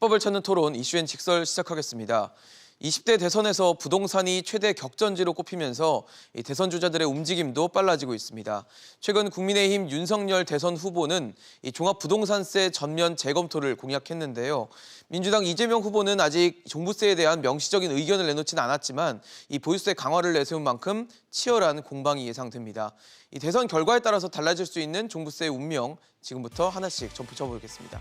해법을 찾는 토론 이슈엔 직설 시작하겠습니다. 20대 대선에서 부동산이 최대 격전지로 꼽히면서 대선 주자들의 움직임도 빨라지고 있습니다. 최근 국민의힘 윤석열 대선 후보는 종합부동산세 전면 재검토를 공약했는데요. 민주당 이재명 후보는 아직 종부세에 대한 명시적인 의견을 내놓지는 않았지만 이 보유세 강화를 내세운 만큼 치열한 공방이 예상됩니다. 이 대선 결과에 따라서 달라질 수 있는 종부세의 운명, 지금부터 하나씩 짚어보겠습니다.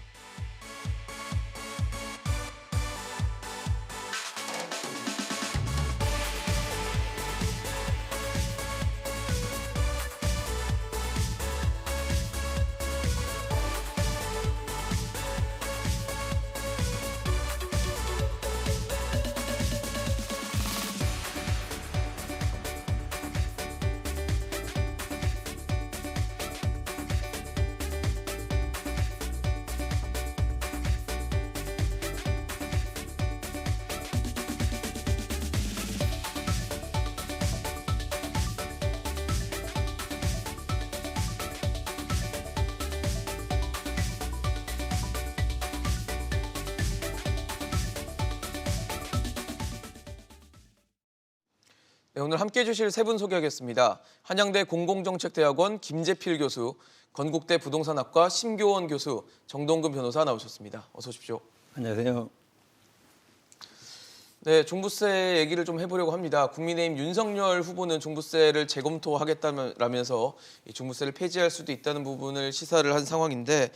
네, 오늘 함께해 주실 세 분 소개하겠습니다. 한양대 공공정책대학원 김재필 교수, 건국대 부동산학과 심교원 교수, 정동근 변호사 나오셨습니다. 어서 오십시오. 안녕하세요. 네, 종부세 얘기를 좀 해보려고 합니다. 국민의힘 윤석열 후보는 종부세를 재검토하겠다면서 종부세를 폐지할 수도 있다는 부분을 시사를 한 상황인데,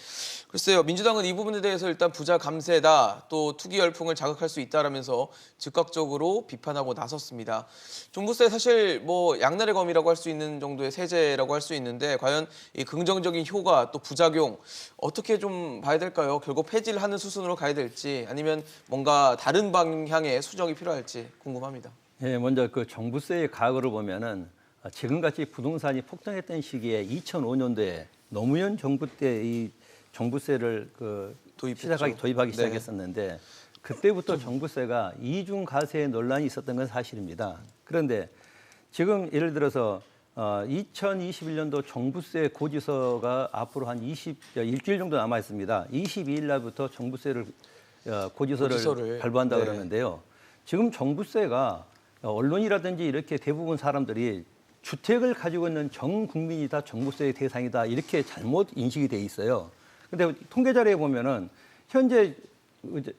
글쎄요, 민주당은 이 부분에 대해서 일단 부자 감세다, 또 투기 열풍을 자극할 수 있다라면서 즉각적으로 비판하고 나섰습니다. 종부세 사실 뭐 양날의 검이라고 할 수 있는 정도의 세제라고 할 수 있는데, 과연 이 긍정적인 효과 또 부작용 어떻게 좀 봐야 될까요? 결국 폐지를 하는 수순으로 가야 될지, 아니면 뭔가 다른 방향의 수정이 필요할지 궁금합니다. 예, 먼저 그 종부세의 과거를 보면은 지금같이 부동산이 폭등했던 시기에 2005년도에 노무현 정부 때 이 종부세를 도입하기 시작했었는데, 그때부터 종부세가 이중 과세 논란이 있었던 건 사실입니다. 그런데 지금 예를 들어서 2021년도 종부세 고지서가 앞으로 한 일주일 정도 남아 있습니다. 22일 날부터 종부세를 고지서를 발부한다 그러는데요. 지금 종부세가 언론이라든지 이렇게 대부분 사람들이 주택을 가지고 있는 전 국민이 다 종부세의 대상이다, 이렇게 잘못 인식이 돼 있어요. 근데 통계 자료에 보면은 현재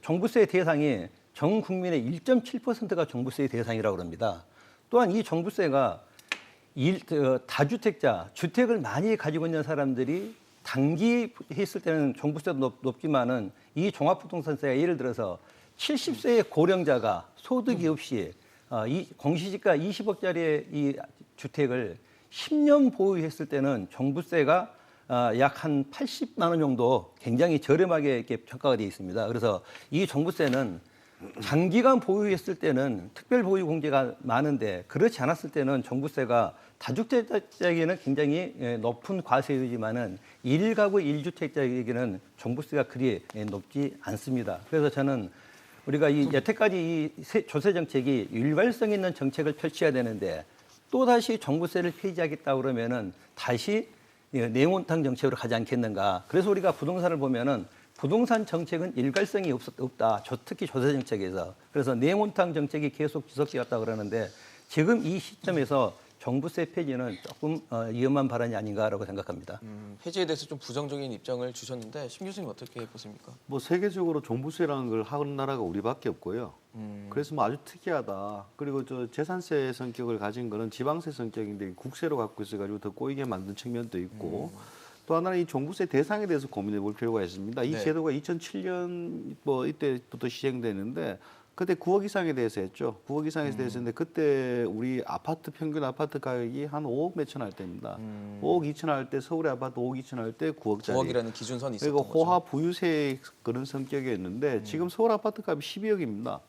종부세의 대상이 전 국민의 1.7%가 종부세의 대상이라고 합니다. 또한 이 종부세가 다주택자, 주택을 많이 가지고 있는 사람들이 단기 했을 때는 종부세도 높지만은 이 종합부동산세가 예를 들어서 70세의 고령자가 소득이 없이 이 공시지가 20억짜리 이 주택을 10년 보유했을 때는 종부세가 약 한 80만 원 정도 굉장히 저렴하게 이렇게 평가가 되어 있습니다. 그래서 이 종부세는 장기간 보유했을 때는 특별 보유 공제가 많은데, 그렇지 않았을 때는 종부세가 다주택자에게는 굉장히 높은 과세이지만은 1가구 1주택자에게는 종부세가 그리 높지 않습니다. 그래서 저는 우리가 여태까지 이 조세 정책이 일관성 있는 정책을 펼쳐야 되는데, 또 다시 종부세를 폐지하겠다 그러면은 다시 내원탕 정책으로 가지 않겠는가. 그래서 우리가 부동산을 보면은 부동산 정책은 일관성이 없다. 특히 조세 정책에서. 그래서 내원탕 정책이 계속 지속되었다 그러는데, 지금 이 시점에서 종부세 폐지는 조금 위험한 발언이 아닌가라고 생각합니다. 폐지에 대해서 좀 부정적인 입장을 주셨는데, 심 교수님 어떻게 보십니까? 뭐 세계적으로 종부세라는 걸 하는 나라가 우리밖에 없고요. 그래서 뭐 아주 특이하다. 그리고 저 재산세 성격을 가진 거는 지방세 성격인데 국세로 갖고 있어가지고 더 꼬이게 만든 측면도 있고, 또 하나는 이 종부세 대상에 대해서 고민해 볼 필요가 있습니다. 이 제도가 2007년 뭐 이때부터 시행되는데, 그때 9억 이상에 대해서 했죠. 9억 이상에 대해서 했는데, 그때 우리 아파트 평균 아파트 가격이 한 5억 몇천 할 때입니다. 5억 2천 할 때, 서울의 아파트 5억 2천 할 때 9억짜리. 9억이라는 기준선이 있었던 그리고 거죠. 호화 부유세 그런 성격이었는데, 지금 서울 아파트 값이 12억입니다.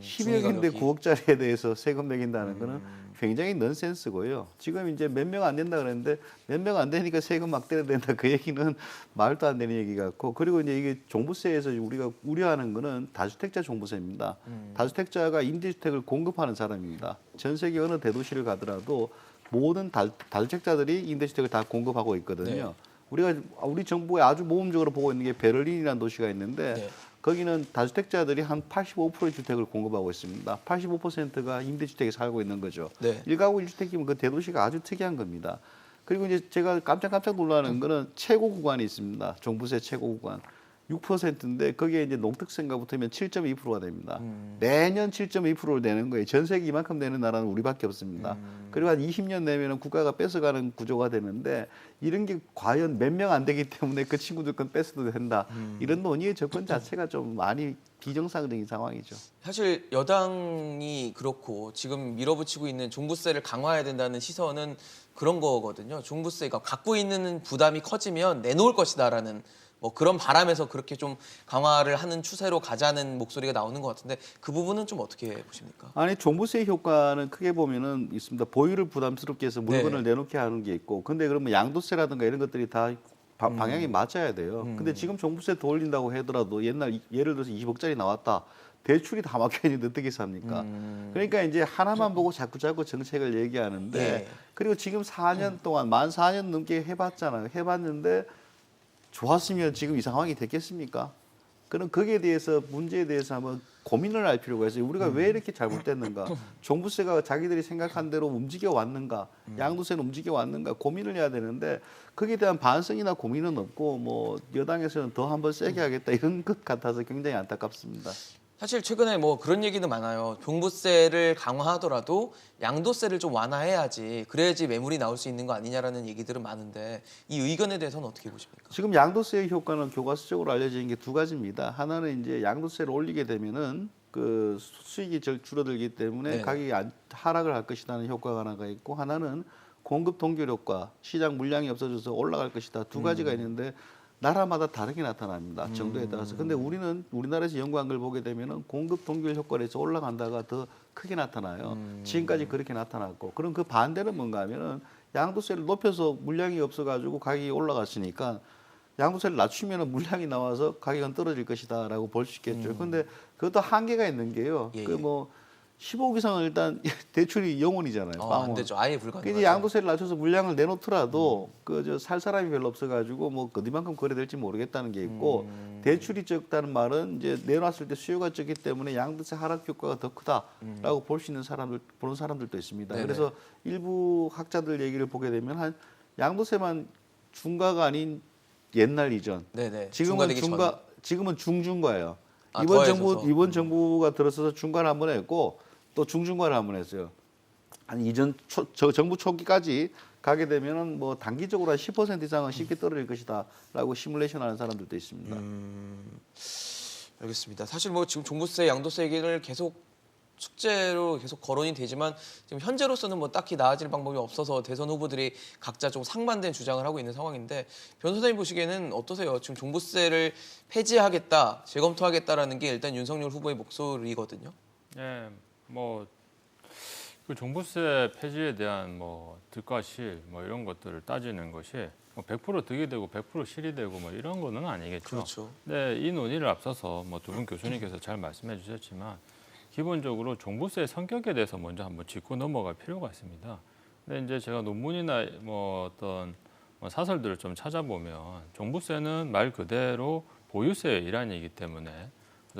12억인데 9억짜리에 대해서 세금 매긴다는 거는 굉장히 넌센스고요. 지금 이제 몇 명 안 된다 그랬는데, 몇 명 안 되니까 세금 막 때려야 된다, 그 얘기는 말도 안 되는 얘기 같고, 그리고 이제 이게 종부세에서 우리가 우려하는 거는 다주택자 종부세입니다. 다주택자가 임대주택을 공급하는 사람입니다. 전 세계 어느 대도시를 가더라도 모든 다주택자들이 임대주택을 다 공급하고 있거든요. 우리 정부가 아주 모험적으로 보고 있는 게 베를린이라는 도시가 있는데, 거기는 다주택자들이 한 85%의 주택을 공급하고 있습니다. 85%가 임대주택에 살고 있는 거죠. 네. 1가구 1주택이면 그 대도시가 아주 특이한 겁니다. 그리고 이제 제가 깜짝 놀라는 거는 최고 구간이 있습니다. 종부세 최고 구간. 6%인데 거기에 이제 농특세가 붙으면 7.2%가 됩니다. 매년 7.2%를 내는 거예요. 전세기 이만큼 내는 나라는 우리밖에 없습니다. 그리고 한 20년 내면은 국가가 뺏어가는 구조가 되는데 이런 게 과연 몇 명 안 되기 때문에 그 친구들 건 뺏어도 된다. 이런 논의의 접근 자체가 좀 많이 비정상적인 상황이죠. 사실 여당이 그렇고 지금 밀어붙이고 있는 종부세를 강화해야 된다는 시선은 그런 거거든요. 종부세가 갖고 있는 부담이 커지면 내놓을 것이다라는 뭐 그런 바람에서 그렇게 좀 강화를 하는 추세로 가자는 목소리가 나오는 것 같은데 그 부분은 좀 어떻게 보십니까? 아니 종부세 효과는 크게 보면은 있습니다. 보유를 부담스럽게 해서 물건을 내놓게 하는 게 있고, 근데 그러면 양도세라든가 이런 것들이 다 방향이 맞아야 돼요. 근데 지금 종부세 더 올린다고 하더라도 옛날 예를 들어서 20억짜리 나왔다. 대출이 다 막혀 있는데 어떻게 삽니까? 그러니까 이제 하나만 보고 자꾸 정책을 얘기하는데 예. 그리고 지금 4년 동안 만 4년 넘게 해봤잖아요. 해봤는데 좋았으면 지금 이 상황이 됐겠습니까? 그럼 거기에 대해서 문제에 대해서 한번 고민을 할 필요가 있어요. 우리가 왜 이렇게 잘못됐는가? 종부세가 자기들이 생각한 대로 움직여 왔는가? 양도세는 움직여 왔는가? 고민을 해야 되는데 거기에 대한 반성이나 고민은 없고 뭐 여당에서는 더 한번 세게 하겠다 이런 것 같아서 굉장히 안타깝습니다. 사실 최근에 뭐 그런 얘기는 많아요. 종부세를 강화하더라도 양도세를 좀 완화해야지 그래야지 매물이 나올 수 있는 거 아니냐라는 얘기들은 많은데 이 의견에 대해서는 어떻게 보십니까? 지금 양도세의 효과는 교과서적으로 알려진 게 두 가지입니다. 하나는 이제 양도세를 올리게 되면은 그 수익이 줄어들기 때문에 네네. 가격이 하락을 할 것이라는 효과가 하나가 있고, 하나는 공급 동결 효과, 시장 물량이 없어져서 올라갈 것이다. 두 가지가 있는데 나라마다 다르게 나타납니다. 정도에 따라서. 근데 우리나라에서 연구한 걸 보게 되면은 공급 동결 효과를 해서 올라간다가 더 크게 나타나요. 지금까지 그렇게 나타났고. 그럼 그 반대는 뭔가 하면은 양도세를 높여서 물량이 없어가지고 가격이 올라갔으니까 양도세를 낮추면 물량이 나와서 가격은 떨어질 것이다라고 볼 수 있겠죠. 근데 그것도 한계가 있는 게요. 예, 예. 그 뭐 15억 이상은 일단 대출이 영원이잖아요. 안 되죠. 아예 이제 불가능하죠. 양도세를 낮춰서 물량을 내놓더라도 그 저 살 사람이 별로 없어가지고 뭐 어디만큼 거래될지 모르겠다는 게 있고, 대출이 적다는 말은 이제 내놨을 때 수요가 적기 때문에 양도세 하락 효과가 더 크다라고 볼 수 있는 보는 사람들도 있습니다. 네네. 그래서 일부 학자들 얘기를 보게 되면 한 양도세만 중과가 아닌 옛날 이전, 네네. 지금은 중과되기 지금은 중중과예요. 아, 이번 더해져서. 이번 정부가 들어서서 중과를 한번 했고 또 중중과를 한번 했어요. 한 이전 정부 초기까지 가게 되면은 뭐 단기적으로 한 10% 이상은 쉽게 떨어질 것이다라고 시뮬레이션하는 사람들도 있습니다. 알겠습니다. 사실 뭐 지금 종부세, 양도세 얘기를 계속 숙제로 계속 거론이 되지만 지금 현재로서는 뭐 딱히 나아질 방법이 없어서 대선 후보들이 각자 좀 상반된 주장을 하고 있는 상황인데 변호사님 보시기에는 어떠세요? 지금 종부세를 폐지하겠다, 재검토하겠다라는 게 일단 윤석열 후보의 목소리거든요. 네, 뭐 그 종부세 폐지에 대한 뭐 득과 실 뭐 이런 것들을 따지는 것이 뭐 100% 득이 되고 100% 실이 되고 뭐 이런 거는 아니겠죠. 그렇죠. 네, 이 논의를 앞서서 뭐 두 분 교수님께서 잘 말씀해 주셨지만 기본적으로 종부세의 성격에 대해서 먼저 한번 짚고 넘어갈 필요가 있습니다. 근데 이제 제가 논문이나 뭐 어떤 뭐 사설들을 좀 찾아보면 종부세는 말 그대로 보유세의 일환이기 때문에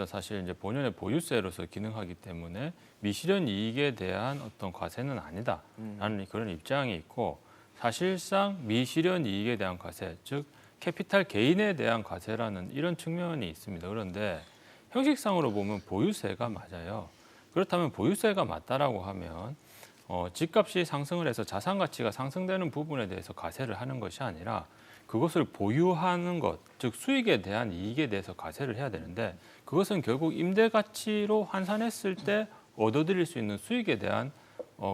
사실 이제 본연의 보유세로서 기능하기 때문에 미실현 이익에 대한 어떤 과세는 아니다라는 그런 입장이 있고, 사실상 미실현 이익에 대한 과세, 즉 캐피탈 게인에 대한 과세라는 이런 측면이 있습니다. 그런데 형식상으로 보면 보유세가 맞아요. 그렇다면 보유세가 맞다라고 하면 집값이 상승을 해서 자산 가치가 상승되는 부분에 대해서 과세를 하는 것이 아니라 그것을 보유하는 것, 즉 수익에 대한 이익에 대해서 과세를 해야 되는데 그것은 결국 임대 가치로 환산했을 때 얻어들일 수 있는 수익에 대한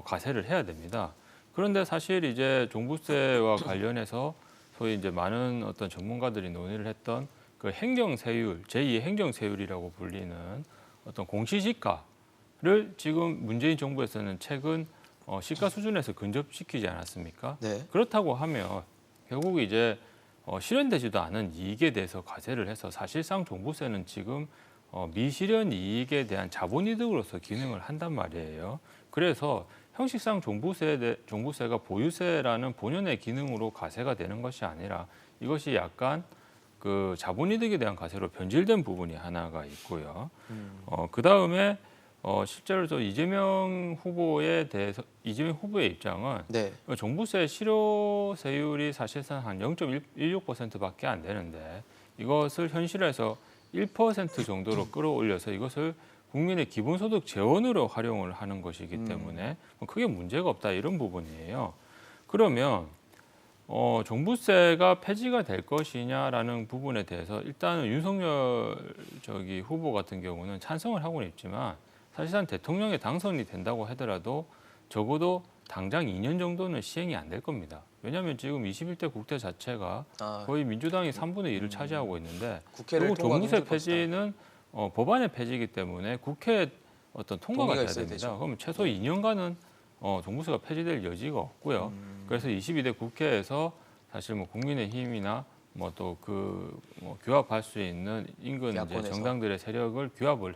과세를 해야 됩니다. 그런데 사실 이제 종부세와 관련해서 소위 이제 많은 어떤 전문가들이 논의를 했던 그 행정세율, 제2의 행정세율이라고 불리는 어떤 공시지가를 지금 문재인 정부에서는 최근 시가 수준에서 근접시키지 않았습니까? 네. 그렇다고 하면 결국 이제 실현되지도 않은 이익에 대해서 과세를 해서 사실상 종부세는 지금 미실현 이익에 대한 자본이득으로서 기능을 한단 말이에요. 그래서 형식상 종부세가 보유세라는 본연의 기능으로 과세가 되는 것이 아니라 이것이 약간 그 자본이득에 대한 과세로 변질된 부분이 하나가 있고요. 그 다음에 실제로 저 이재명 후보에 대해서 이재명 후보의 입장은 네. 종부세 실효세율이 사실상 한 0.16%밖에 안 되는데 이것을 현실에서 1% 정도로 끌어올려서 이것을 국민의 기본소득 재원으로 활용을 하는 것이기 때문에 크게 문제가 없다 이런 부분이에요. 그러면 종부세가 폐지가 될 것이냐라는 부분에 대해서 일단은 윤석열 후보 같은 경우는 찬성을 하고는 있지만 사실상 대통령에 당선이 된다고 하더라도 적어도 당장 2년 정도는 시행이 안 될 겁니다. 왜냐하면 지금 21대 국회 자체가 거의 민주당이 3분의 1을 차지하고 있는데 국회를 결국 통과하기 종부세 힘들 것이다. 폐지는 법안의 폐지이기 때문에 국회에 어떤 통과가 동의가 돼야 있어야 됩니다. 되죠. 그러면 최소 2년간은 종부세가 폐지될 여지가 없고요. 그래서 22대 국회에서 사실 뭐 국민의힘이나 뭐 또 그 규합할 수 있는 인근 이제 야권에서. 정당들의 세력을 규합을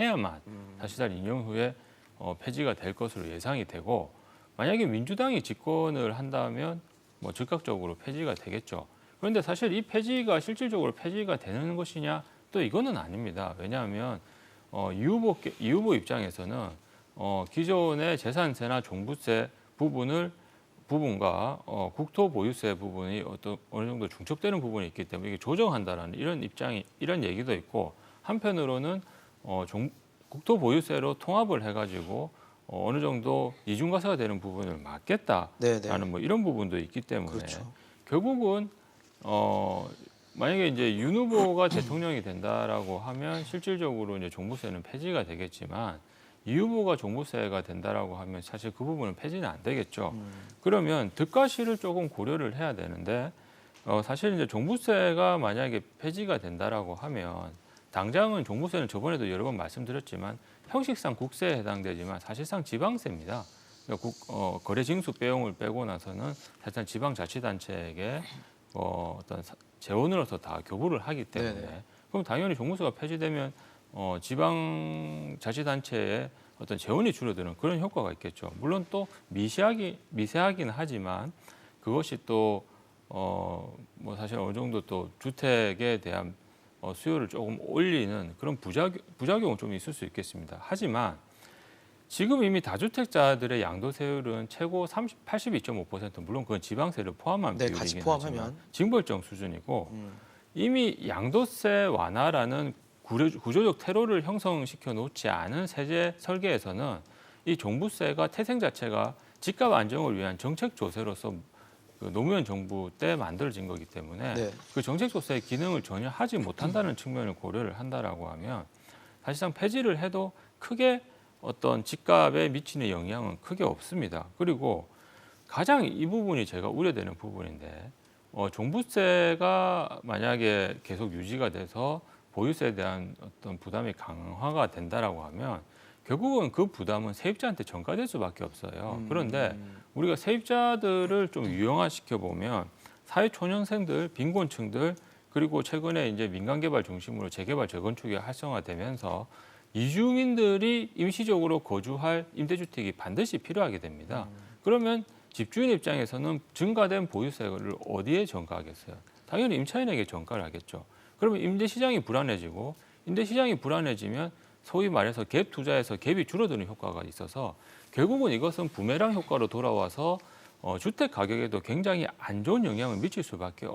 해야만 사실상 2년 후에 폐지가 될 것으로 예상이 되고 만약에 민주당이 집권을 한다면 뭐 즉각적으로 폐지가 되겠죠. 그런데 사실 이 폐지가 실질적으로 폐지가 되는 것이냐 또 이거는 아닙니다. 왜냐하면 이 후보 입장에서는 기존의 재산세나 종부세 부분과 국토보유세 부분이 어느 정도 중첩되는 부분이 있기 때문에 이게 조정한다라는 이런 얘기도 있고 한편으로는 국토보유세로 통합을 해가지고 어느 정도 이중과세가 되는 부분을 막겠다라는 네네. 뭐 이런 부분도 있기 때문에 그렇죠. 결국은 만약에 이제 윤 후보가 대통령이 된다라고 하면 실질적으로 이제 종부세는 폐지가 되겠지만 이 후보가 종부세가 된다라고 하면 사실 그 부분은 폐지는 안 되겠죠. 그러면 득과 실을 조금 고려를 해야 되는데 사실 이제 종부세가 만약에 폐지가 된다라고 하면 당장은 종부세는 저번에도 여러 번 말씀드렸지만 형식상 국세에 해당되지만 사실상 지방세입니다. 그러니까 거래 징수 빼용을 빼고 나서는 사실상 지방자치단체에게 어떤 재원으로서 다 교부를 하기 때문에 네네. 그럼 당연히 종부세가 폐지되면 지방자치단체의 어떤 재원이 줄어드는 그런 효과가 있겠죠. 물론 또 미세하긴 하지만 그것이 또 뭐 사실 어느 정도 또 주택에 대한 수요를 조금 올리는 그런 부작용은 좀 있을 수 있겠습니다. 하지만 지금 이미 다주택자들의 양도세율은 최고 82.5% 물론 그건 지방세를 포함한 네, 비율이긴 같이 포함하면. 하지만 징벌적 수준이고 이미 양도세 완화라는 구조적 퇴로를 형성시켜 놓지 않은 세제 설계에서는 이 종부세가 태생 자체가 집값 안정을 위한 정책 조세로서 그 노무현 정부 때 만들어진 거기 때문에 네. 그 정책 조세의 기능을 전혀 하지 못한다는 측면을 고려를 한다라고 하면 사실상 폐지를 해도 크게 어떤 집값에 미치는 영향은 크게 없습니다. 그리고 가장 이 부분이 제가 우려되는 부분인데 종부세가 만약에 계속 유지가 돼서 보유세에 대한 어떤 부담이 강화가 된다라고 하면 결국은 그 부담은 세입자한테 전가될 수밖에 없어요. 그런데 우리가 세입자들을 좀 유형화시켜 보면 사회초년생들, 빈곤층들 그리고 최근에 이제 민간개발 중심으로 재개발 재건축이 활성화되면서 이주민들이 임시적으로 거주할 임대주택이 반드시 필요하게 됩니다. 그러면 집주인 입장에서는 증가된 보유세를 어디에 전가하겠어요? 당연히 임차인에게 전가를 하겠죠. 그러면 임대시장이 불안해지고 임대시장이 불안해지면 소위 말해서 갭 투자에서 갭이 줄어드는 효과가 있어서 결국은 이것은 부메랑 효과로 돌아와서 주택 가격에도 굉장히 안 좋은 영향을 미칠 수밖에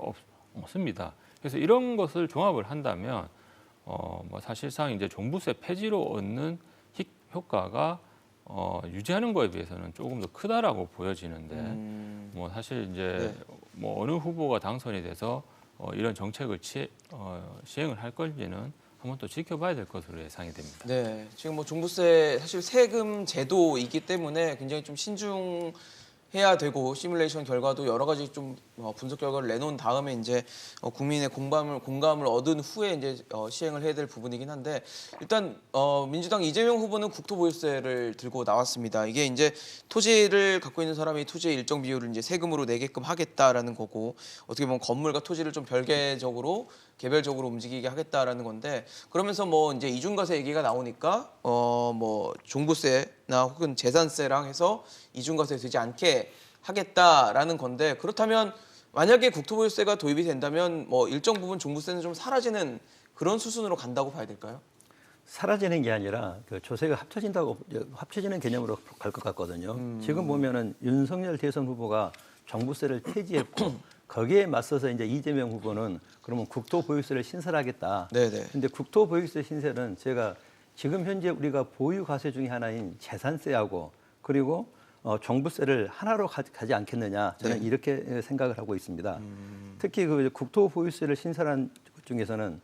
없습니다. 그래서 이런 것을 종합을 한다면 뭐 사실상 이제 종부세 폐지로 얻는 효과가 유지하는 거에 비해서는 조금 더 크다라고 보여지는데 뭐 사실 이제 네. 뭐 어느 후보가 당선이 돼서 이런 정책을 시행을 할 건지는 한번 또 지켜봐야 될 것으로 예상이 됩니다. 네, 지금 뭐 종부세 사실 세금 제도이기 때문에 굉장히 좀 신중해야 되고 시뮬레이션 결과도 여러 가지 좀 분석 결과를 내놓은 다음에 이제 국민의 공감을 얻은 후에 이제 시행을 해야 될 부분이긴 한데 일단 민주당 이재명 후보는 국토보유세를 들고 나왔습니다. 이게 이제 토지를 갖고 있는 사람이 토지의 일정 비율을 이제 세금으로 내게끔 하겠다라는 거고 어떻게 보면 건물과 토지를 좀 별개적으로 개별적으로 움직이게 하겠다라는 건데 그러면서 뭐 이제 이중과세 얘기가 나오니까 뭐 종부세나 혹은 재산세랑 해서 이중과세 되지 않게 하겠다라는 건데 그렇다면 만약에 국토보유세가 도입이 된다면 뭐 일정 부분 종부세는 좀 사라지는 그런 수순으로 간다고 봐야 될까요? 사라지는 게 아니라 그 조세가 합쳐지는 개념으로 갈 것 같거든요. 지금 보면은 윤석열 대선 후보가 종부세를 폐지했고 거기에 맞서서 이제 이재명 후보는 그러면 국토보유세를 신설하겠다. 네네. 근데 국토보유세 신설은 제가 지금 현재 우리가 보유 과세 중에 하나인 재산세하고 그리고 종부세를 하나로 가지 않겠느냐 저는 네. 이렇게 생각을 하고 있습니다. 특히 그 국토보유세를 신설한 것 중에서는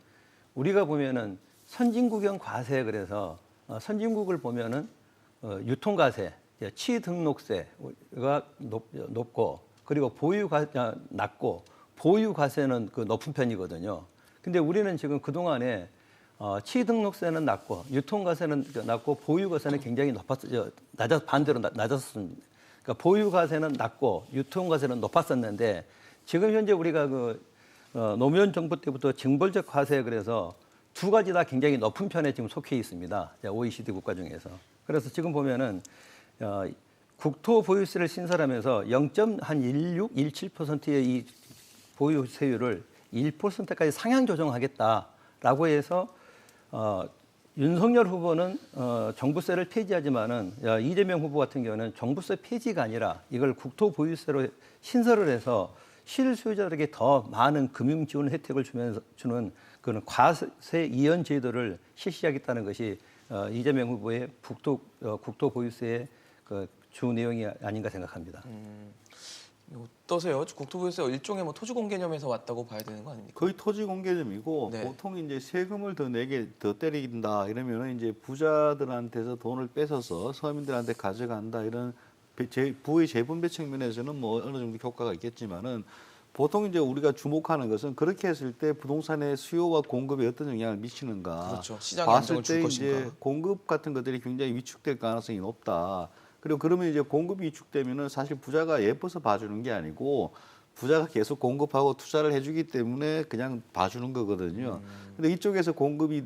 우리가 보면은 선진국형 과세 그래서 선진국을 보면은 유통과세, 취등록세가 높고 그리고 낮고 보유과세는 그 높은 편이거든요. 근데 우리는 지금 그 동안에 취등록세는 낮고 유통과세는 낮고 보유과세는 굉장히 반대로 낮았습니다. 그러니까 보유과세는 낮고 유통과세는 높았었는데 지금 현재 우리가 노무현 정부 때부터 징벌적 과세 그래서 두 가지 다 굉장히 높은 편에 지금 속해 있습니다. OECD 국가 중에서. 그래서 지금 보면은 국토보유세를 신설하면서 0.16, 17%의 이 보유세율을 1%까지 상향 조정하겠다라고 해서 윤석열 후보는 종부세를 폐지하지만은 이재명 후보 같은 경우는 종부세 폐지가 아니라 이걸 국토보유세로 신설을 해서 실수요자들에게 더 많은 금융 지원 혜택을 주는 그런 과세 이연 제도를 실시하겠다는 것이 이재명 후보의 국토보유세의 그 주 내용이 아닌가 생각합니다. 어떠세요? 국토보유세가 일종의 뭐 토지공 개념에서 왔다고 봐야 되는 거 아닙니까? 거의 토지공 개념이고 네. 보통 이제 세금을 더 때린다 이러면은 이제 부자들한테서 돈을 뺏어서 서민들한테 가져간다 이런 부의 재분배 측면에서는 뭐 어느 정도 효과가 있겠지만은 보통 이제 우리가 주목하는 것은 그렇게 했을 때 부동산의 수요와 공급에 어떤 영향을 미치는가. 그렇죠. 시장에 봤을 안정을 줄 때 것인가. 이제 공급 같은 것들이 굉장히 위축될 가능성이 높다. 그리고 그러면 이제 공급이 위축되면은 사실 부자가 예뻐서 봐주는 게 아니고 부자가 계속 공급하고 투자를 해주기 때문에 그냥 봐주는 거거든요. 근데 이쪽에서 공급이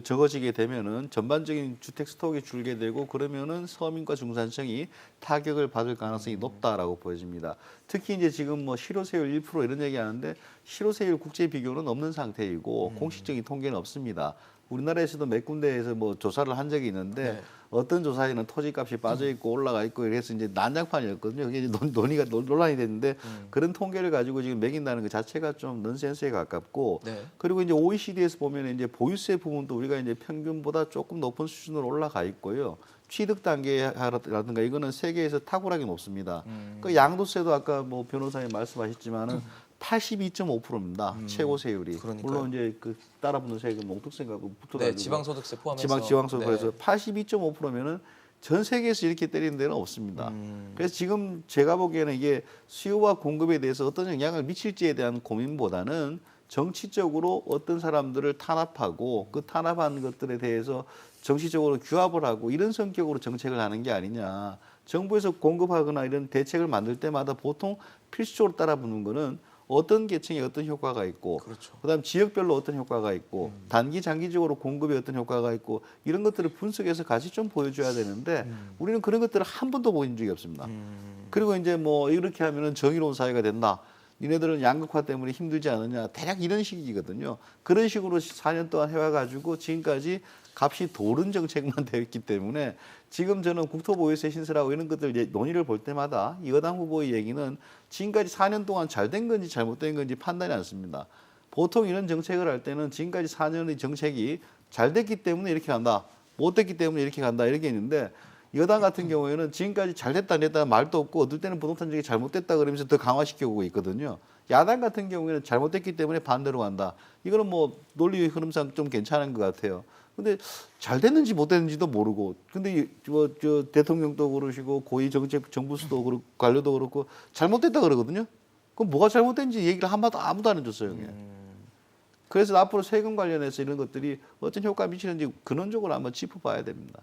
적어지게 되면은 전반적인 주택 스톡이 줄게 되고 그러면은 서민과 중산층이 타격을 받을 가능성이 높다라고 보여집니다. 특히 이제 지금 뭐 실효세율 1% 이런 얘기하는데 실효세율 국제 비교는 없는 상태이고 공식적인 통계는 없습니다. 우리나라에서도 몇 군데에서 뭐 조사를 한 적이 있는데 네. 어떤 조사에는 토지값이 빠져 있고 올라가 있고 이래서 이제 난장판이었거든요. 이게 논란이 됐는데 그런 통계를 가지고 지금 매긴다는 것 자체가 좀 넌센스에 가깝고 네. 그리고 이제 OECD에서 보면 이제 보유세 부분도 우리가 이제 평균보다 조금 높은 수준으로 올라가 있고요. 취득 단계라든가 이거는 세계에서 탁월하게 높습니다. 그 양도세도 아까 뭐 변호사님 말씀하셨지만은 82.5%입니다. 최고 세율이. 그러니까요. 물론 이제 그 따라붙는 세금 몽특세가 붙어가지고 네, 지방소득세 포함해서 지방소득에서 네. 82.5%면은 전 세계에서 이렇게 때리는 데는 없습니다. 그래서 지금 제가 보기에는 이게 수요와 공급에 대해서 어떤 영향을 미칠지에 대한 고민보다는 정치적으로 어떤 사람들을 탄압하고 그 탄압한 것들에 대해서 정치적으로 규합을 하고 이런 성격으로 정책을 하는 게 아니냐. 정부에서 공급하거나 이런 대책을 만들 때마다 보통 필수적으로 따라붙는 거는 어떤 계층에 어떤 효과가 있고 그렇죠. 그다음 지역별로 어떤 효과가 있고 단기 장기적으로 공급에 어떤 효과가 있고 이런 것들을 분석해서 같이 좀 보여줘야 되는데 우리는 그런 것들을 한 번도 보인 적이 없습니다. 그리고 이제 뭐 이렇게 하면은 정의로운 사회가 된다. 니네들은 양극화 때문에 힘들지 않느냐. 대략 이런 식이거든요. 그런 식으로 4년 동안 해와가지고 지금까지 값이 도른 정책만 되었기 때문에 지금 저는 국토보유세 신설하고 이런 것들 논의를 볼 때마다 이 여당 후보의 얘기는 지금까지 4년 동안 잘된 건지 잘못된 건지 판단이 안 씁니다. 보통 이런 정책을 할 때는 지금까지 4년의 정책이 잘 됐기 때문에 이렇게 간다. 못 됐기 때문에 이렇게 간다. 이렇게 있는데 여당 같은 경우에는 지금까지 잘 됐다 안 됐다 말도 없고 어떨 때는 부동산 정책이 잘못됐다 그러면서 더 강화시켜 오고 있거든요. 야당 같은 경우에는 잘못됐기 때문에 반대로 간다. 이거는 뭐 논리 흐름상 좀 괜찮은 것 같아요. 근데 잘 됐는지 못 됐는지도 모르고 근데 저 대통령도 그러시고 고위 정책 정부수도 그렇고 관료도 그렇고 잘못됐다 그러거든요. 그럼 뭐가 잘못된지 얘기를 한마디 아무도 안 해줬어요. 여기. 그래서 앞으로 세금 관련해서 이런 것들이 어떤 효과가 미치는지 근원적으로 한번 짚어봐야 됩니다.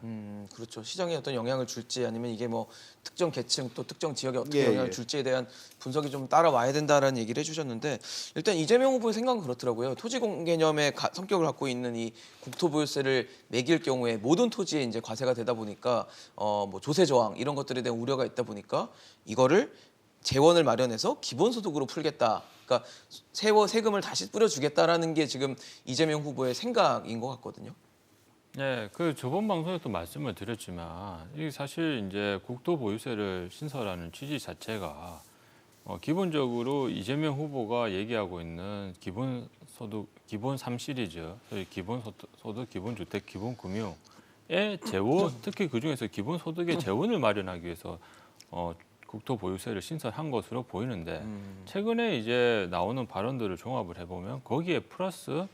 그렇죠. 시장에 어떤 영향을 줄지 아니면 이게 뭐 특정 계층 또 특정 지역에 어떻게 예, 영향을 예. 줄지에 대한 분석이 좀 따라와야 된다라는 얘기를 해주셨는데 일단 이재명 후보의 생각은 그렇더라고요. 토지공 개념의 성격을 갖고 있는 이 국토보유세를 매길 경우에 모든 토지에 이제 과세가 되다 보니까 뭐 조세 저항 이런 것들에 대한 우려가 있다 보니까 이거를 재원을 마련해서 기본소득으로 풀겠다. 그러니까 세금을 다시 뿌려주겠다라는 게 지금 이재명 후보의 생각인 것 같거든요. 네, 그 저번 방송에도 말씀을 드렸지만 이게 사실 이제 국토 보유세를 신설하는 취지 자체가 기본적으로 이재명 후보가 얘기하고 있는 기본소득, 기본 3시리즈, 소위 기본소득, 기본주택, 기본금융의 재원, 특히 그중에서 기본소득의 재원을 마련하기 위해서 국토 보유세를 신설한 것으로 보이는데 최근에 이제 나오는 발언들을 종합을 해보면 거기에 플러스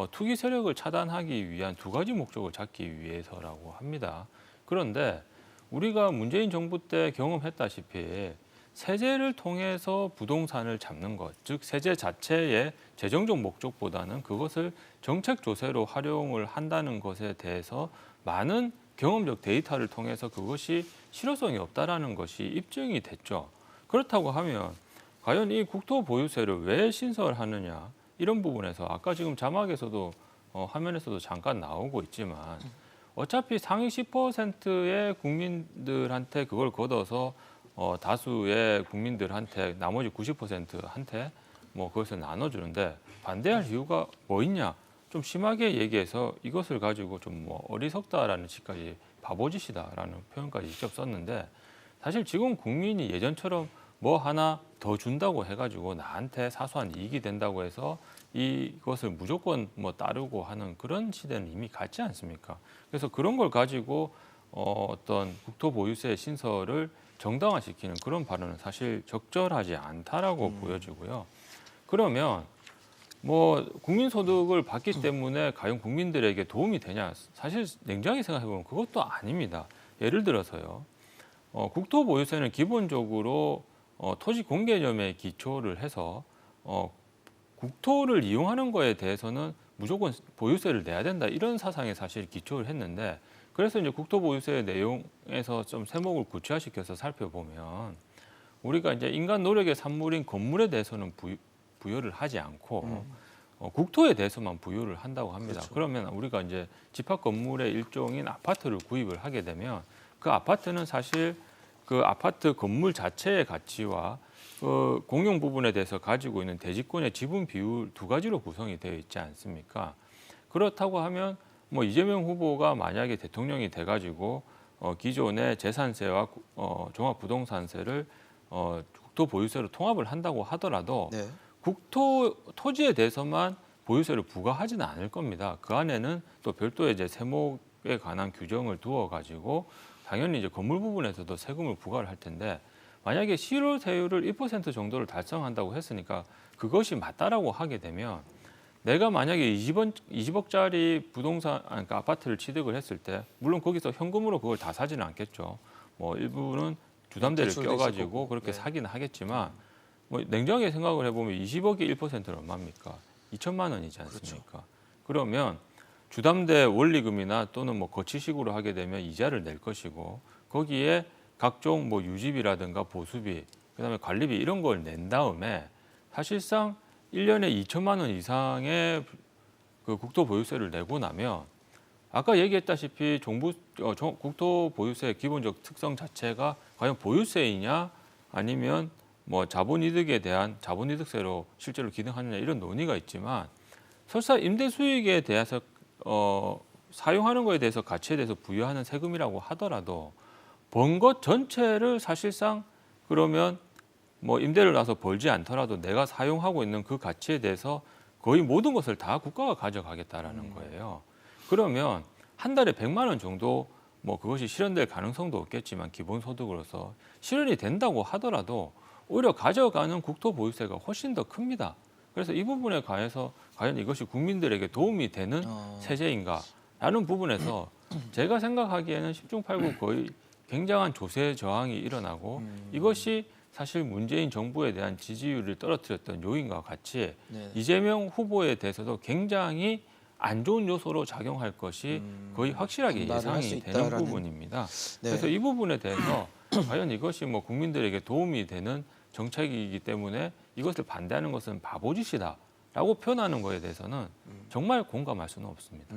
투기 세력을 차단하기 위한 두 가지 목적을 찾기 위해서라고 합니다. 그런데 우리가 문재인 정부 때 경험했다시피 세제를 통해서 부동산을 잡는 것, 즉 세제 자체의 재정적 목적보다는 그것을 정책 조세로 활용을 한다는 것에 대해서 많은 경험적 데이터를 통해서 그것이 실효성이 없다라는 것이 입증이 됐죠. 그렇다고 하면 과연 이 국토 보유세를 왜 신설하느냐 이런 부분에서 아까 지금 자막에서도 화면에서도 잠깐 나오고 있지만 어차피 상위 10%의 국민들한테 그걸 걷어서 다수의 국민들한테 나머지 90%한테 뭐 그것을 나눠주는데 반대할 이유가 뭐 있냐? 좀 심하게 얘기해서 이것을 가지고 좀 뭐 어리석다라는 식까지 바보짓이다라는 표현까지 직접 썼는데 사실 지금 국민이 예전처럼 뭐 하나 더 준다고 해가지고 나한테 사소한 이익이 된다고 해서 이것을 무조건 뭐 따르고 하는 그런 시대는 이미 갔지 않습니까? 그래서 그런 걸 가지고 어떤 국토 보유세 신설을 정당화시키는 그런 발언은 사실 적절하지 않다라고 보여지고요. 그러면 뭐 국민소득을 받기 때문에 과연 국민들에게 도움이 되냐? 사실 냉정하게 생각해보면 그것도 아닙니다. 예를 들어서요. 국토 보유세는 기본적으로 토지 공개념에 기초를 해서 국토를 이용하는 거에 대해서는 무조건 보유세를 내야 된다 이런 사상에 사실 기초를 했는데 그래서 이제 국토 보유세 내용에서 좀 세목을 구체화시켜서 살펴보면 우리가 이제 인간 노력의 산물인 건물에 대해서는 부여를 하지 않고 국토에 대해서만 부여를 한다고 합니다. 그렇죠. 그러면 우리가 이제 집합 건물의 일종인 아파트를 구입을 하게 되면 그 아파트는 사실 그 아파트 건물 자체의 가치와 그 공용 부분에 대해서 가지고 있는 대지권의 지분 비율 두 가지로 구성이 되어 있지 않습니까? 그렇다고 하면 뭐 이재명 후보가 만약에 대통령이 돼가지고 기존의 재산세와 종합부동산세를 국토 보유세로 통합을 한다고 하더라도 네. 토지에 대해서만 보유세를 부과하지는 않을 겁니다. 그 안에는 또 별도의 이제 세목에 관한 규정을 두어 가지고 당연히 이제 건물 부분에서도 세금을 부과를 할 텐데 만약에 실효세율을 1% 정도를 달성한다고 했으니까 그것이 맞다라고 하게 되면 내가 만약에 20억짜리 부동산 그러니까 아파트를 취득을 했을 때 물론 거기서 현금으로 그걸 다 사지는 않겠죠. 뭐 일부는 주담대를 대출도 껴가지고 있었고. 그렇게 네. 사기는 하겠지만 뭐 냉정하게 생각을 해보면 20억이 1%는 얼마입니까? 2천만 원이지 않습니까? 그러면 주담대 원리금이나 또는 뭐 거치식으로 하게 되면 이자를 낼 것이고 거기에 각종 뭐 유지비라든가 보수비, 그다음에 관리비 이런 걸 낸 다음에 사실상 1년에 2천만 원 이상의 그 국토 보유세를 내고 나면 아까 얘기했다시피 국토 보유세의 기본적 특성 자체가 과연 보유세이냐 아니면 뭐 자본이득에 대한 자본이득세로 실제로 기능하느냐 이런 논의가 있지만 설사 임대 수익에 대해서 사용하는 것에 대해서 가치에 대해서 부여하는 세금이라고 하더라도 번 것 전체를 사실상 그러면 뭐 임대를 놔서 벌지 않더라도 내가 사용하고 있는 그 가치에 대해서 거의 모든 것을 다 국가가 가져가겠다라는 거예요. 그러면 한 달에 100만 원 정도 뭐 그것이 실현될 가능성도 없겠지만 기본소득으로서 실현이 된다고 하더라도 오히려 가져가는 국토 보유세가 훨씬 더 큽니다. 그래서 이 부분에 관해서 과연 이것이 국민들에게 도움이 되는 세제인가라는 부분에서 제가 생각하기에는 10중 8구 거의 굉장한 조세 저항이 일어나고 이것이 사실 문재인 정부에 대한 지지율을 떨어뜨렸던 요인과 같이 네. 이재명 후보에 대해서도 굉장히 안 좋은 요소로 작용할 것이 거의 확실하게 반발을 할수 예상이 되는 있다라는. 부분입니다. 네. 그래서 이 부분에 대해서 과연 이것이 뭐 국민들에게 도움이 되는 정책이기 때문에 이것을 반대하는 것은 바보짓이다. 라고 표현하는 거에 대해서는 정말 공감할 수는 없습니다.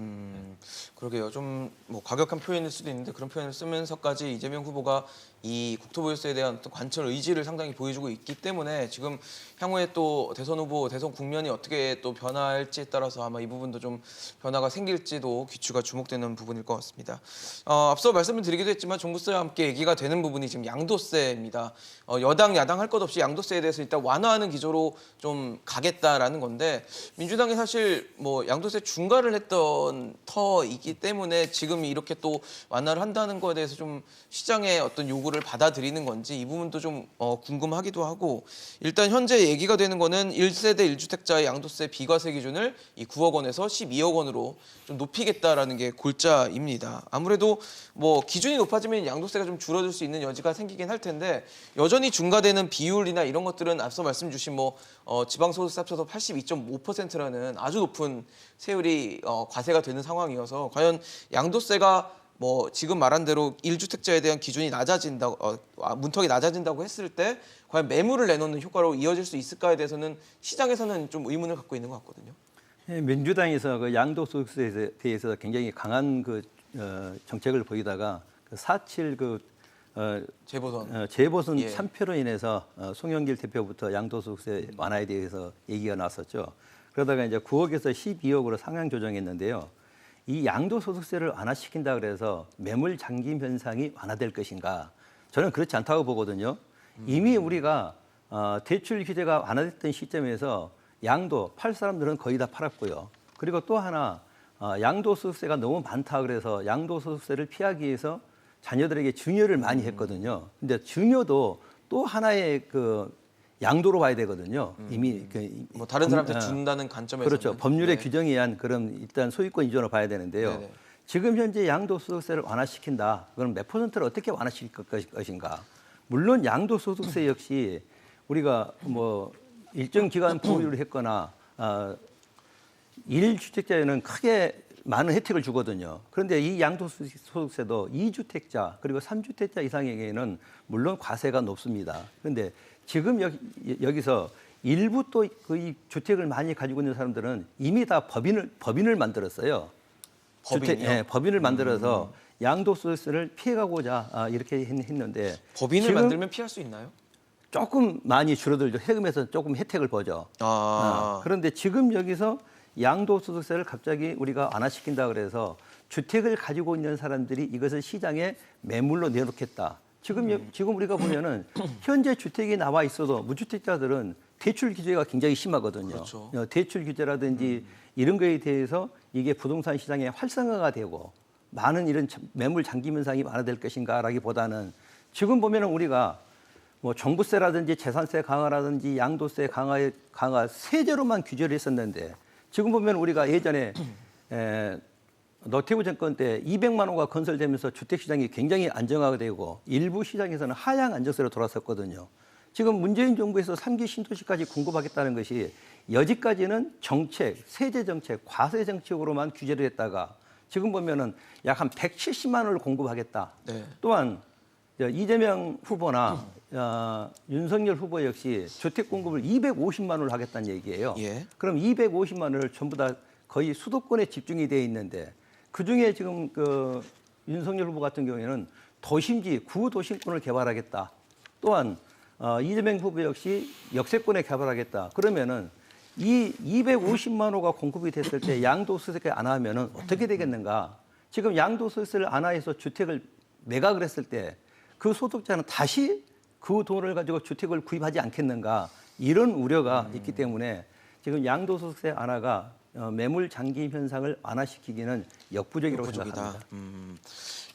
그러게요. 좀 뭐 과격한 표현일 수도 있는데 그런 표현을 쓰면서까지 이재명 후보가 이 국토보유세에 대한 어떤 관철 의지를 상당히 보여주고 있기 때문에 지금 향후에 또 대선 후보, 대선 국면이 어떻게 또 변화할지에 따라서 아마 이 부분도 좀 변화가 생길지도 귀추가 주목되는 부분일 것 같습니다. 앞서 말씀을 드리기도 했지만 종부세와 함께 얘기가 되는 부분이 지금 양도세입니다. 여당, 야당 할 것 없이 양도세에 대해서 일단 완화하는 기조로 좀 가겠다라는 건데 민주당이 사실 뭐 양도세 중과를 했던 터이기 때문에 지금 이렇게 또 완화를 한다는 거에 대해서 좀 시장의 어떤 요구를 받아들이는 건지 이 부분도 좀 궁금하기도 하고 일단 현재 얘기가 되는 거는 1세대 1주택자의 양도세 비과세 기준을 이 9억 원에서 12억 원으로 좀 높이겠다라는 게 골자입니다. 아무래도 뭐 기준이 높아지면 양도세가 좀 줄어들 수 있는 여지가 생기긴 할 텐데 여전히 중과되는 비율이나 이런 것들은 앞서 말씀 주신 뭐 지방소득세 합쳐서 82.5%라는 아주 높은 세율이 과세가 되는 상황이어서 과연 양도세가 뭐 지금 말한 대로 1주택자에 대한 기준이 낮아진다고 문턱이 낮아진다고 했을 때 과연 매물을 내놓는 효과로 이어질 수 있을까에 대해서는 시장에서는 좀 의문을 갖고 있는 것 같거든요. 민주당에서 그 양도소득세에 대해서 굉장히 강한 그 정책을 보이다가 그 4.7 재보선 예. 참패로 인해서 송영길 대표부터 양도소득세 완화에 대해서 얘기가 났었죠. 그러다가 이제 9억에서 12억으로 상향 조정했는데요. 이 양도소득세를 완화시킨다 그래서 매물 잠김 현상이 완화될 것인가? 저는 그렇지 않다고 보거든요. 이미 우리가 대출 규제가 완화됐던 시점에서 양도 팔 사람들은 거의 다 팔았고요. 그리고 또 하나 양도소득세가 너무 많다 그래서 양도소득세를 피하기 위해서 자녀들에게 증여를 많이 했거든요. 근데 증여도 또 하나의 그 양도로 봐야 되거든요. 이미 뭐 다른 사람한테 준다는 관점에서 그렇죠. 법률의 규정에 의한 그런 일단 소유권 이전으로 봐야 되는데요. 네네. 지금 현재 양도소득세를 완화시킨다. 그럼 몇 퍼센트를 어떻게 완화시킬 것인가? 물론 양도소득세 역시 우리가 뭐 일정 기간 보유를 했거나 1주택자에는 크게 많은 혜택을 주거든요. 그런데 이 양도소득세도 2주택자 그리고 3주택자 이상에게는 물론 과세가 높습니다. 그런데 지금 여기서 일부 또 그 주택을 많이 가지고 있는 사람들은 이미 다 법인을 만들었어요. 법인이요? 법인을 만들어서 양도소득세를 피해가고자 이렇게 했는데 법인을 지금 만들면 피할 수 있나요? 조금 많이 줄어들죠. 세금에서 조금 혜택을 보죠. 그런데 지금 여기서 양도소득세를 갑자기 우리가 완화시킨다 그래서 주택을 가지고 있는 사람들이 이것을 시장에 매물로 내놓겠다. 지금 우리가 보면은 현재 주택이 나와 있어도 무주택자들은 대출 규제가 굉장히 심하거든요. 그렇죠. 대출 규제라든지 이런 거에 대해서 이게 부동산 시장에 활성화가 되고 많은 이런 매물 잠김 현상이 완화될 것인가라기보다는 지금 보면은 우리가 뭐 종부세라든지 재산세 강화라든지 양도세 강화 세제로만 규제를 했었는데 지금 보면 우리가 예전에 노태우 정권 때 200만 호가 건설되면서 주택 시장이 굉장히 안정화가 되고 일부 시장에서는 하향 안정세로 돌아섰거든요. 지금 문재인 정부에서 3기 신도시까지 공급하겠다는 것이 여지까지는 정책, 세제 정책, 과세 정책으로만 규제를 했다가 지금 보면은 약 한 170만 원을 공급하겠다. 네. 또한 이재명 후보나 윤석열 후보 역시 주택 공급을 250만 원을 하겠다는 얘기예요. 예. 그럼 250만 원을 전부 다 거의 수도권에 집중이 돼 있는데 그중에 지금 그 윤석열 후보 같은 경우에는 도심지 구도심권을 개발하겠다. 또한 이재명 후보 역시 역세권에 개발하겠다. 그러면은 이 250만 호가 공급이 됐을 때 양도소득세 안 하면은 어떻게 되겠는가? 지금 양도소득세를 안 해서 주택을 매각을 했을 때 그 소득자는 다시 그 돈을 가지고 주택을 구입하지 않겠는가? 이런 우려가 있기 때문에 지금 양도소득세 완화가 매물 잠김 현상을 완화시키기는 역부족이라고 생각합니다.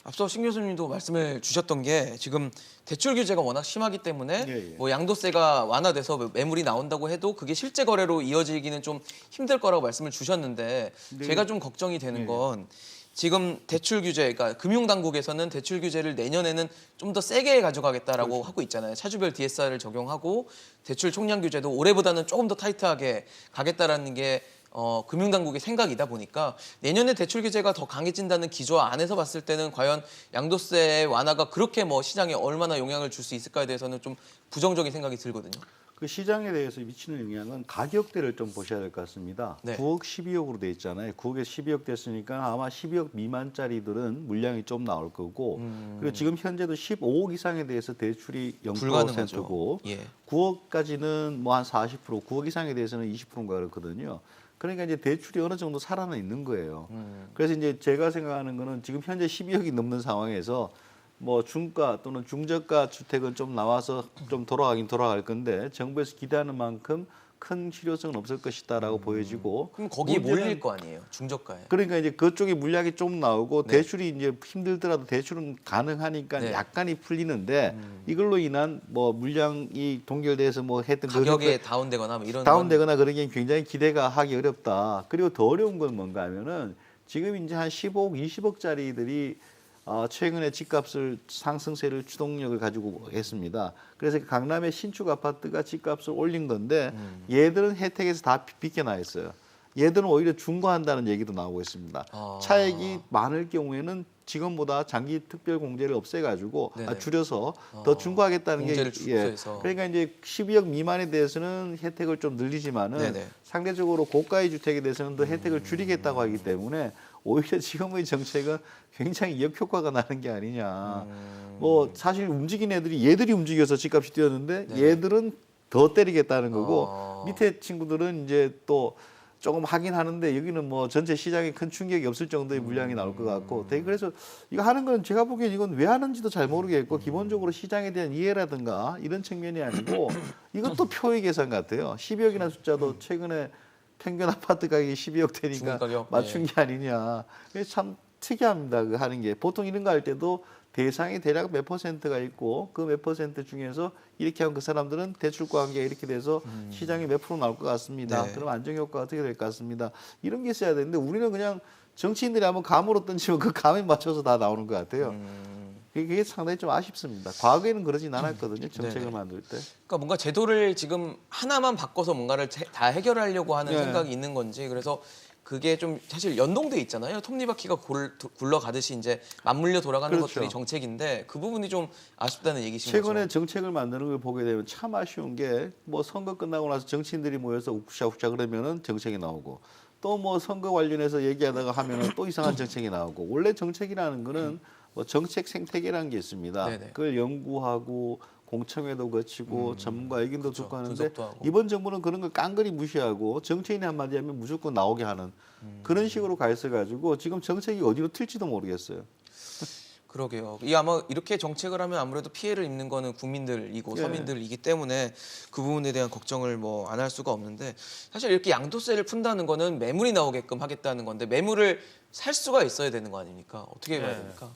앞서 신 교수님도 말씀을 주셨던 게 지금 대출 규제가 워낙 심하기 때문에 예. 뭐 양도세가 완화돼서 매물이 나온다고 해도 그게 실제 거래로 이어지기는 좀 힘들 거라고 말씀을 주셨는데 제가 좀 걱정이 되는 건 지금 대출 규제, 그러니까 금융당국에서는 대출 규제를 내년에는 좀 더 세게 가져가겠다라고 하고 있잖아요. 차주별 DSR을 적용하고 대출 총량 규제도 올해보다는 조금 더 타이트하게 가겠다라는 게 금융당국의 생각이다 보니까 내년에 대출 규제가 더 강해진다는 기조 안에서 봤을 때는 과연 양도세 완화가 그렇게 뭐 시장에 얼마나 영향을 줄 수 있을까에 대해서는 좀 부정적인 생각이 들거든요. 그 시장에 대해서 미치는 영향은 가격대를 좀 보셔야 될 것 같습니다. 네. 9억, 12억으로 돼 있잖아요. 9억에 12억 됐으니까 아마 12억 미만짜리들은 물량이 좀 나올 거고 그리고 지금 현재도 15억 이상에 대해서 대출이 불가능하죠. 0%고 예. 9억까지는 뭐 한 40%, 9억 이상에 대해서는 20%인가 그렇거든요. 그러니까 이제 대출이 어느 정도 살아나 있는 거예요. 그래서 이제 제가 생각하는 거는 지금 현재 12억이 넘는 상황에서 뭐 중가 또는 중저가 주택은 좀 나와서 좀 돌아가긴 돌아갈 건데 정부에서 기대하는 만큼 큰 실효성은 없을 것이다라고 보여지고 그럼 거기에 문제는- 몰릴 거 아니에요, 중저가에. 그러니까 이제 그쪽에 물량이 좀 나오고 네. 대출이 이제 힘들더라도 대출은 가능하니까 네. 약간이 풀리는데 이걸로 인한 뭐 물량이 동결돼서 뭐 했던 가격에 다운되거나 뭐 이런 다운되거나 그런 게 굉장히 기대가 하기 어렵다. 그리고 더 어려운 건 뭔가 하면은 지금 이제 한 15억, 20억짜리들이 최근에 집값을 상승세를 추동력을 가지고 했습니다. 그래서 강남의 신축 아파트가 집값을 올린 건데 얘들은 혜택에서 다 빗겨나 있어요. 얘들은 오히려 중과한다는 얘기도 나오고 있습니다. 아. 차액이 많을 경우에는 지금보다 장기 특별 공제를 없애가지고 네네. 줄여서 더 중과하겠다는 게 공제를 축소해서. 그러니까 이제 12억 미만에 대해서는 혜택을 좀 늘리지만은 네네. 상대적으로 고가의 주택에 대해서는 더 혜택을 줄이겠다고 하기 때문에 오히려 지금의 정책은 굉장히 역효과가 나는 게 아니냐. 뭐 사실 움직인 얘들이 움직여서 집값이 뛰었는데 네. 얘들은 더 때리겠다는 거고 아. 밑에 친구들은 이제 또 조금 하긴 하는데 여기는 뭐 전체 시장에 큰 충격이 없을 정도의 물량이 나올 것 같고 되게 그래서 이거 하는 건 제가 보기엔 이건 왜 하는지도 잘 모르겠고 기본적으로 시장에 대한 이해라든가 이런 측면이 아니고 이것도 표의 계산 같아요. 12억이라는 숫자도 최근에 평균 아파트 가격이 12억 되니까 중가격? 맞춘 네. 게 아니냐. 그게 참 특이합니다. 그 하는 게 보통 이런 거 할 때도 대상이 대략 몇 퍼센트가 있고 그 몇 퍼센트 중에서 이렇게 하면 그 사람들은 대출과 관계가 이렇게 돼서 시장에 몇 프로 나올 것 같습니다. 네. 그럼 안정효과가 어떻게 될 것 같습니다. 이런 게 있어야 되는데 우리는 그냥 정치인들이 한번 감으로 던지면 그 감에 맞춰서 다 나오는 것 같아요. 그게 상당히 좀 아쉽습니다. 과거에는 그러진 않았거든요. 정책을 네네. 만들 때. 그러니까 뭔가 제도를 지금 하나만 바꿔서 뭔가를 다 해결하려고 하는 네. 생각이 있는 건지 그래서 그게 좀 사실 연동돼 있잖아요. 톱니바퀴가 굴러가듯이 이제 맞물려 돌아가는 그렇죠. 것들이 정책인데 그 부분이 좀 아쉽다는 얘기신 최근에 거죠. 정책을 만드는 걸 보게 되면 참 아쉬운 게 뭐 선거 끝나고 나서 정치인들이 모여서 욱샤욱샤 그러면은 정책이 나오고 또 뭐 선거 관련해서 얘기하다가 하면은 또 이상한 정책이 나오고 원래 정책이라는 거는 뭐 정책 생태계라는 게 있습니다. 네네. 그걸 연구하고 공청회도 거치고 전문가 의견도 그렇죠. 듣고 하는데 분석도 하고. 이번 정부는 그런 걸 깡그리 무시하고 정치인이 한마디 하면 무조건 나오게 하는 그런 식으로 가 있어가지고 지금 정책이 어디로 튈지도 모르겠어요. 그러게요. 이 아마 이렇게 정책을 하면 아무래도 피해를 입는 거는 국민들이고 예. 서민들이기 때문에 그 부분에 대한 걱정을 뭐 안 할 수가 없는데 사실 이렇게 양도세를 푼다는 거는 매물이 나오게끔 하겠다는 건데 매물을 살 수가 있어야 되는 거 아닙니까? 어떻게 봐야 네. 됩니까?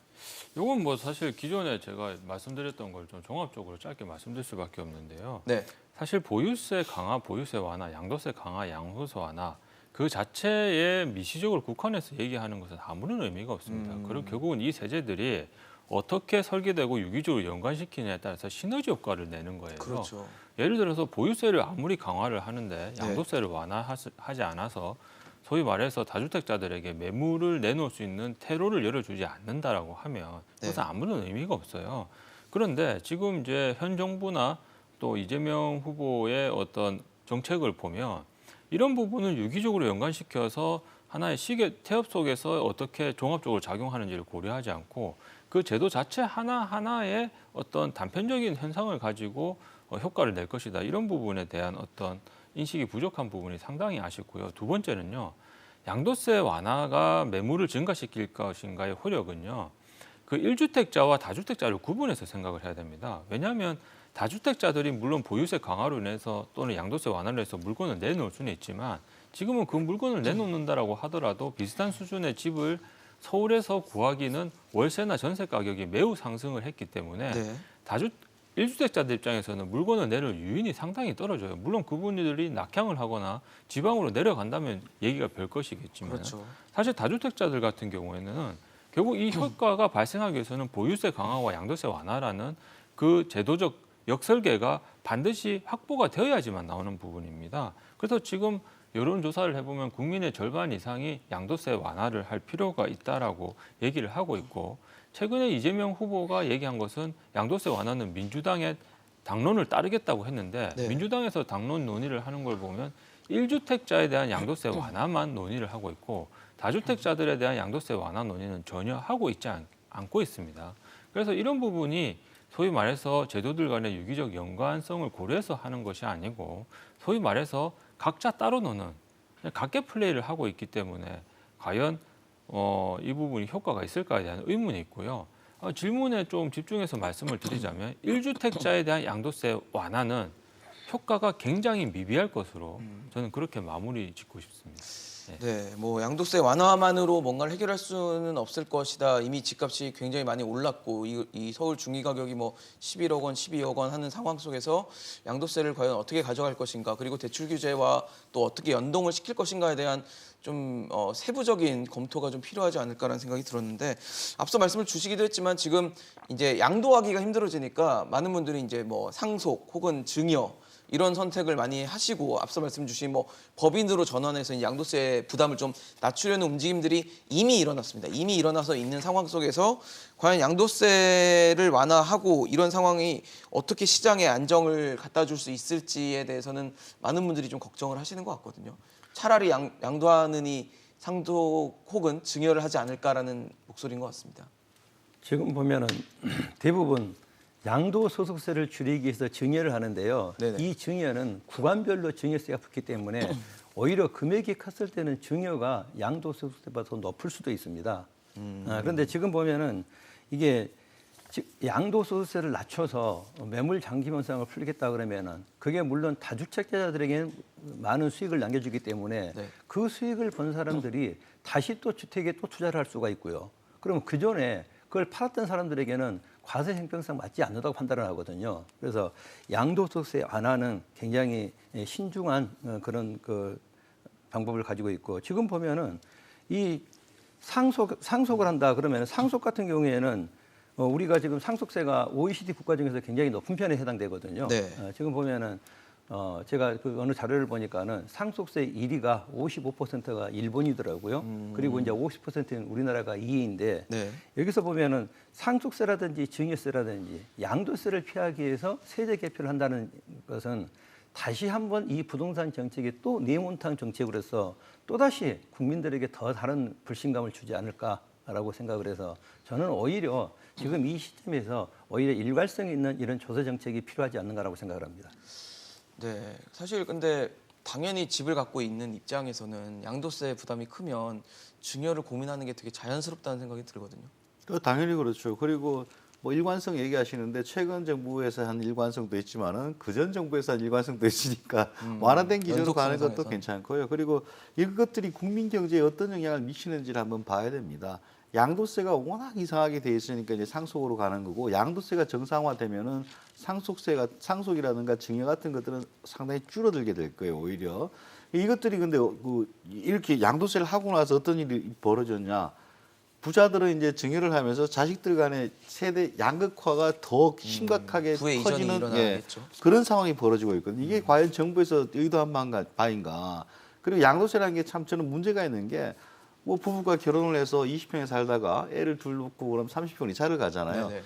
이건 뭐 사실 기존에 제가 말씀드렸던 걸 좀 종합적으로 짧게 말씀드릴 수밖에 없는데요. 네. 사실 보유세 강화, 보유세 완화, 양도세 강화, 양도세 완화 그 자체에 미시적으로 국한해서 얘기하는 것은 아무런 의미가 없습니다. 그리고 결국은 이 세제들이 어떻게 설계되고 유기적으로 연관시키느냐에 따라서 시너지 효과를 내는 거예요. 그렇죠. 예를 들어서 보유세를 아무리 강화를 하는데 네. 양도세를 완화하지 않아서 소위 말해서 다주택자들에게 매물을 내놓을 수 있는 퇴로를 열어주지 않는다라고 하면 그것은 네. 아무런 의미가 없어요. 그런데 지금 이제 현 정부나 또 이재명 후보의 어떤 정책을 보면 이런 부분을 유기적으로 연관시켜서 하나의 시계 태엽 속에서 어떻게 종합적으로 작용하는지를 고려하지 않고 그 제도 자체 하나하나의 어떤 단편적인 현상을 가지고 효과를 낼 것이다. 이런 부분에 대한 어떤 인식이 부족한 부분이 상당히 아쉽고요. 두 번째는요. 양도세 완화가 매물을 증가시킬 것인가의 효력은요. 그 1주택자와 다주택자를 구분해서 생각을 해야 됩니다. 왜냐하면 다주택자들이 물론 보유세 강화로 인해서 또는 양도세 완화로 해서 물건을 내놓을 수는 있지만 지금은 그 물건을 내놓는다라고 하더라도 비슷한 수준의 집을 서울에서 구하기는 월세나 전세 가격이 매우 상승을 했기 때문에 네. 1주택자들 입장에서는 물건을 내놓을 유인이 상당히 떨어져요. 물론 그분들이 낙향을 하거나 지방으로 내려간다면 얘기가 별 것이겠지만 그렇죠. 사실 다주택자들 같은 경우에는 결국 이 효과가 발생하기 위해서는 보유세 강화와 양도세 완화라는 그 제도적 역설계가 반드시 확보가 되어야지만 나오는 부분입니다. 그래서 지금 여론조사를 해보면 국민의 절반 이상이 양도세 완화를 할 필요가 있다라고 얘기를 하고 있고 최근에 이재명 후보가 얘기한 것은 양도세 완화는 민주당의 당론을 따르겠다고 했는데 네. 민주당에서 당론 논의를 하는 걸 보면 1주택자에 대한 양도세 완화만 논의를 하고 있고 다주택자들에 대한 양도세 완화 논의는 전혀 하고 있지 않고 있습니다. 그래서 이런 부분이 소위 말해서 제도들 간의 유기적 연관성을 고려해서 하는 것이 아니고 소위 말해서 각자 따로 노는 각계 플레이를 하고 있기 때문에 과연 이 부분이 효과가 있을까에 대한 의문이 있고요. 질문에 좀 집중해서 말씀을 드리자면 1주택자에 대한 양도세 완화는 효과가 굉장히 미비할 것으로 저는 그렇게 마무리 짓고 싶습니다. 네, 뭐 양도세 완화만으로 뭔가를 해결할 수는 없을 것이다. 이미 집값이 굉장히 많이 올랐고 이 서울 중위 가격이 뭐 11억 원, 12억 원 하는 상황 속에서 양도세를 과연 어떻게 가져갈 것인가, 그리고 대출 규제와 또 어떻게 연동을 시킬 것인가에 대한 좀 세부적인 검토가 좀 필요하지 않을까라는 생각이 들었는데, 앞서 말씀을 주시기도 했지만 지금 이제 양도하기가 힘들어지니까 많은 분들이 이제 뭐 상속 혹은 증여 이런 선택을 많이 하시고, 앞서 말씀 주신 뭐 법인으로 전환해서 이 양도세 부담을 좀 낮추려는 움직임들이 이미 일어났습니다. 이미 일어나서 있는 상황 속에서 과연 양도세를 완화하고 이런 상황이 어떻게 시장에 안정을 갖다 줄 수 있을지에 대해서는 많은 분들이 좀 걱정을 하시는 것 같거든요. 차라리 양도하느니 상속 혹은 증여를 하지 않을까라는 목소리인 것 같습니다. 지금 보면은 대부분 양도소득세를 줄이기 위해서 증여를 하는데요. 네네. 이 증여는 구간별로 증여세가 붙기 때문에 오히려 금액이 컸을 때는 증여가 양도소득세보다 더 높을 수도 있습니다. 그런데 지금 보면은 이게 양도소득세를 낮춰서 매물 장기 현상을 풀겠다 그러면은 그게 물론 다주택자들에게는 많은 수익을 남겨주기 때문에 네. 그 수익을 번 사람들이 다시 또 주택에 또 투자를 할 수가 있고요. 그럼 그 전에 그걸 팔았던 사람들에게는 과세 형평성 맞지 않는다고 판단을 하거든요. 그래서 양도소득세 완화는 굉장히 신중한 그런 그 방법을 가지고 있고, 지금 보면은 이 상속을 한다 그러면 상속 같은 경우에는 우리가 지금 상속세가 OECD 국가 중에서 굉장히 높은 편에 해당되거든요. 네. 지금 보면은 제가 그 어느 자료를 보니까는 상속세 1위가 55%가 일본이더라고요. 그리고 이제 50%는 우리나라가 2위인데 네. 여기서 보면은 상속세라든지 증여세라든지 양도세를 피하기 위해서 세제 개편을 한다는 것은 다시 한번 이 부동산 정책이 또 네모탄 정책으로 해서 또다시 국민들에게 더 다른 불신감을 주지 않을까라고 생각을 해서 저는 오히려 지금 이 시점에서 오히려 일관성 있는 이런 조세 정책이 필요하지 않는가라고 생각을 합니다. 네, 사실 근데 당연히 집을 갖고 있는 입장에서는 양도세 부담이 크면 증여를 고민하는 게 되게 자연스럽다는 생각이 들거든요. 당연히 그렇죠. 그리고 뭐 일관성 얘기하시는데 최근 정부에서 한 일관성도 있지만은 그전 정부에서 한 일관성도 있으니까 완화된 기준으로 가는 것도 연속성상에선. 괜찮고요. 그리고 이것들이 국민 경제에 어떤 영향을 미치는지를 한번 봐야 됩니다. 양도세가 워낙 이상하게 돼 있으니까 이제 상속으로 가는 거고, 양도세가 정상화되면은 상속이라든가 증여 같은 것들은 상당히 줄어들게 될 거예요. 오히려 이것들이 근데 이렇게 양도세를 하고 나서 어떤 일이 벌어졌냐? 부자들은 이제 증여를 하면서 자식들 간의 세대 양극화가 더 심각하게 부의 이전이 커지는 일어나겠죠. 그런 상황이 벌어지고 있거든요. 이게 과연 정부에서 의도한 바인가? 그리고 양도세라는 게 참 저는 문제가 있는 게, 뭐 부부가 결혼을 해서 20평에 살다가 애를 둘 놓고 그럼 30평 이사를 가잖아요. 네네.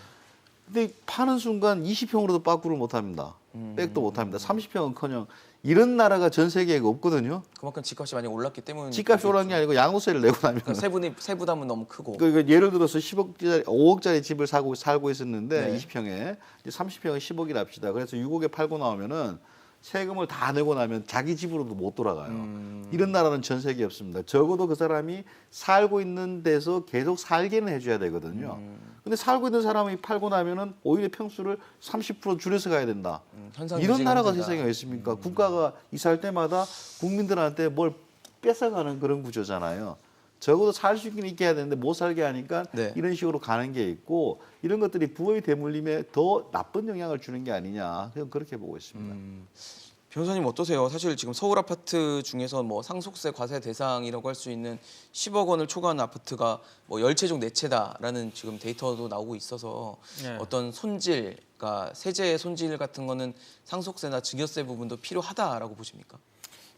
근데 파는 순간 20평으로도 빠꾸를 못 합니다. 백도 못 합니다. 30평은커녕 이런 나라가 전 세계에 없거든요. 그만큼 집값이 많이 올랐기 때문에 집값이 오른 게 아니고 양도세를 내고 나면. 그러니까 세부담은 너무 크고. 그러니까 예를 들어서 10억짜리, 5억짜리 집을 살고 있었는데 네. 20평에 30평에 10억이라 합시다. 그래서 6억에 팔고 나오면은 세금을 다 내고 나면 자기 집으로도 못 돌아가요. 이런 나라는 전 세계에 없습니다. 적어도 그 사람이 살고 있는 데서 계속 살게는 해줘야 되거든요. 근데 살고 있는 사람이 팔고 나면은 오히려 평수를 30% 줄여서 가야 된다. 현상 이런 유지가 나라가 힘들다. 세상에 있습니까? 국가가 이사할 때마다 국민들한테 뭘 뺏어가는 그런 구조잖아요. 적어도 살 수 있게 해야 되는데 못 살게 하니까 네. 이런 식으로 가는 게 있고, 이런 것들이 부의 대물림에 더 나쁜 영향을 주는 게 아니냐, 저는 그렇게 보고 있습니다. 변호사님 어떠세요? 사실 지금 서울 아파트 중에서 뭐 상속세 과세 대상이라고 할 수 있는 10억 원을 초과하는 아파트가 뭐 10채 중 4채다라는 지금 데이터도 나오고 있어서 네. 어떤 손질, 그러니까 세제의 손질 같은 거는 상속세나 증여세 부분도 필요하다라고 보십니까?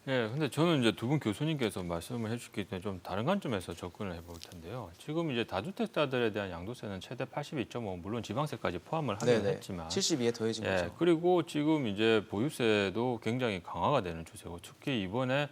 예, 근데 저는 이제 두 분 교수님께서 말씀을 해주셨기 때문에 좀 다른 관점에서 접근을 해볼 텐데요. 지금 이제 다주택자들에 대한 양도세는 최대 82.5, 물론 지방세까지 포함을 하긴 했지만, 72에 더해진 예, 거죠. 그리고 지금 이제 보유세도 굉장히 강화가 되는 추세고, 특히 이번에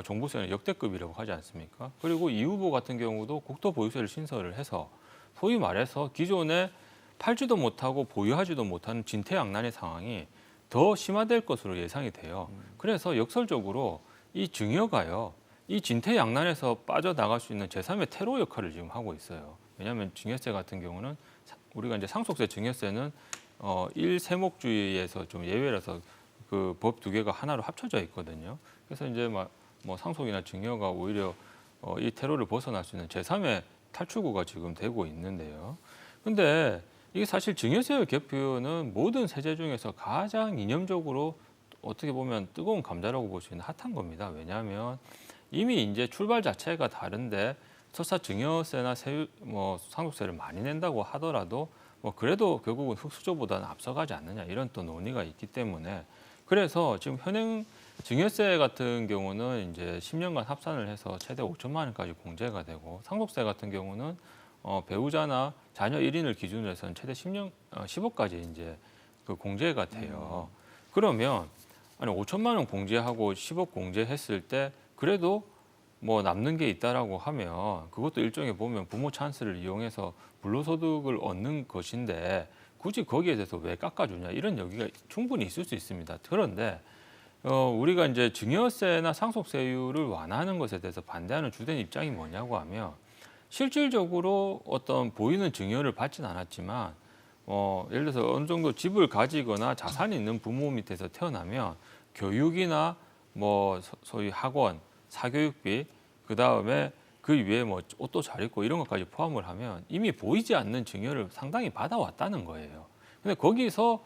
종부세는 역대급이라고 하지 않습니까? 그리고 이 후보 같은 경우도 국토 보유세를 신설을 해서 소위 말해서 기존에 팔지도 못하고 보유하지도 못하는 진퇴양난의 상황이 더 심화될 것으로 예상이 돼요. 그래서 역설적으로 이 증여가요, 이 진퇴양난에서 빠져나갈 수 있는 제3의 테러 역할을 지금 하고 있어요. 왜냐하면 증여세 같은 경우는 우리가 이제 상속세, 증여세는 일세목주의에서 좀 예외라서 그 법 두 개가 하나로 합쳐져 있거든요. 그래서 이제 뭐 상속이나 증여가 오히려 이 테러를 벗어날 수 있는 제3의 탈출구가 지금 되고 있는데요. 근데 이게 사실 증여세의 개표는 모든 세제 중에서 가장 이념적으로 어떻게 보면 뜨거운 감자라고 볼 수 있는 핫한 겁니다. 왜냐하면 이미 이제 출발 자체가 다른데 설사 증여세나 상속세를 많이 낸다고 하더라도 뭐 그래도 결국은 흑수저보다는 앞서가지 않느냐 이런 또 논의가 있기 때문에 그래서 지금 현행 증여세 같은 경우는 이제 10년간 합산을 해서 최대 5천만 원까지 공제가 되고 상속세 같은 경우는 배우자나 자녀 1인을 기준으로 해서는 최대 10억까지 이제 그 공제가 돼요. 그러면 아니 5천만 원 공제하고 10억 공제했을 때 그래도 뭐 남는 게 있다라고 하면 그것도 일종의 보면 부모 찬스를 이용해서 불로소득을 얻는 것인데 굳이 거기에 대해서 왜 깎아주냐 이런 여기가 충분히 있을 수 있습니다. 그런데 우리가 이제 증여세나 상속세율을 완화하는 것에 대해서 반대하는 주된 입장이 뭐냐고 하면 실질적으로 어떤 보이는 증여를 받진 않았지만 예를 들어서 어느 정도 집을 가지거나 자산이 있는 부모 밑에서 태어나면 교육이나 뭐 소위 학원, 사교육비 그 다음에 그 위에 뭐 옷도 잘 입고 이런 것까지 포함을 하면 이미 보이지 않는 증여를 상당히 받아왔다는 거예요. 근데 거기서